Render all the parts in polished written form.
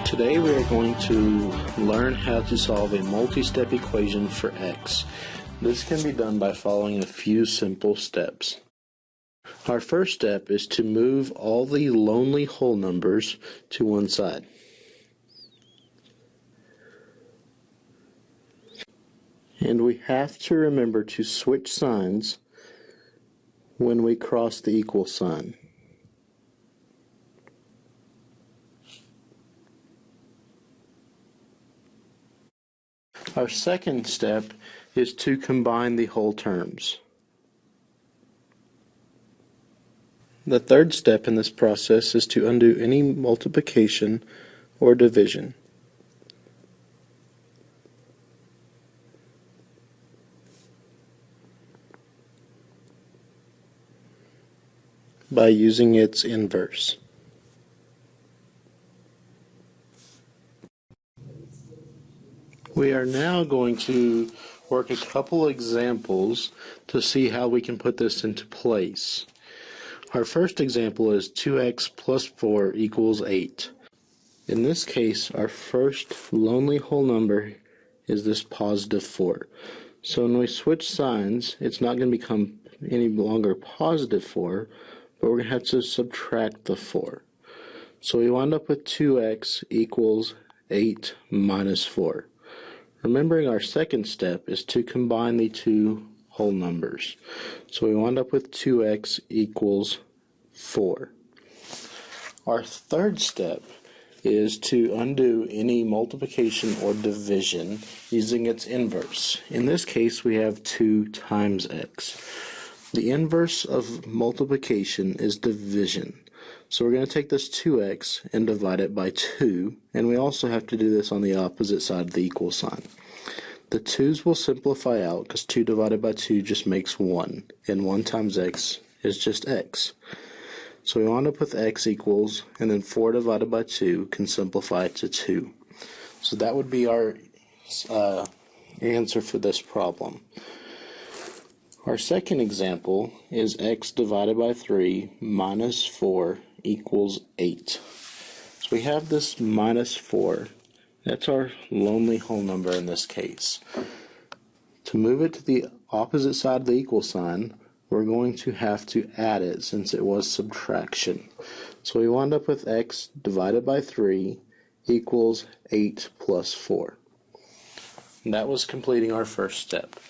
Today we are going to learn how to solve a multi-step equation for x. This can be done by following a few simple steps. Our first step is to move all the lonely whole numbers to one side. And we have to remember to switch signs when we cross the equal sign. Our second step is to combine the whole terms. The third step in this process is to undo any multiplication or division. By using its inverse. We are now going to work a couple examples to see how we can put this into place. Our first example is 2x plus 4 equals 8. In this case, our first lonely whole number is this positive 4. So when we switch signs, it's not going to become any longer positive 4, but we're going to have to subtract the 4. So we wind up with 2x equals 8 minus 4. Remembering our second step is to combine the two whole numbers. So we wind up with 2x equals 4. Our third step is to undo any multiplication or division using its inverse. In this case, we have 2 times x. The inverse of multiplication is division. So we're going to take this 2x and divide it by 2, and we also have to do this on the opposite side of the equal sign. The 2's will simplify out because 2 divided by 2 just makes 1, and 1 times x is just x. So we wind up with x equals, and then 4 divided by 2 can simplify to 2. So that would be our answer for this problem. Our second example is x divided by 3 minus 4 equals 8. So we have this minus 4. That's our lonely whole number in this case. To move it to the opposite side of the equal sign, we're going to have to add it since it was subtraction. So we wind up with x divided by 3 equals 8 plus 4. And that was completing our first step.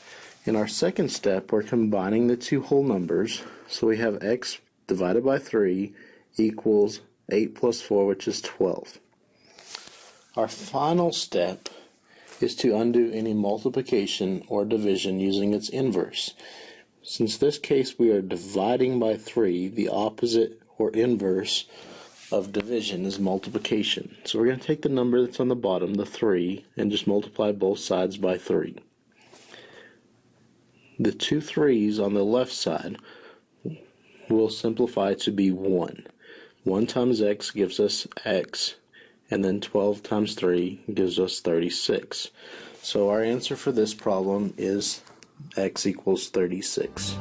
In our second step, we're combining the two whole numbers. So we have x divided by 3 equals 8 plus 4, which is 12. Our final step is to undo any multiplication or division using its inverse. Since this case we are dividing by 3, the opposite or inverse of division is multiplication. So we're going to take the number that's on the bottom, the 3, and just multiply both sides by 3. The two 3's on the left side will simplify to be 1. 1 times x gives us x, and then 12 times 3 gives us 36. So our answer for this problem is x equals 36.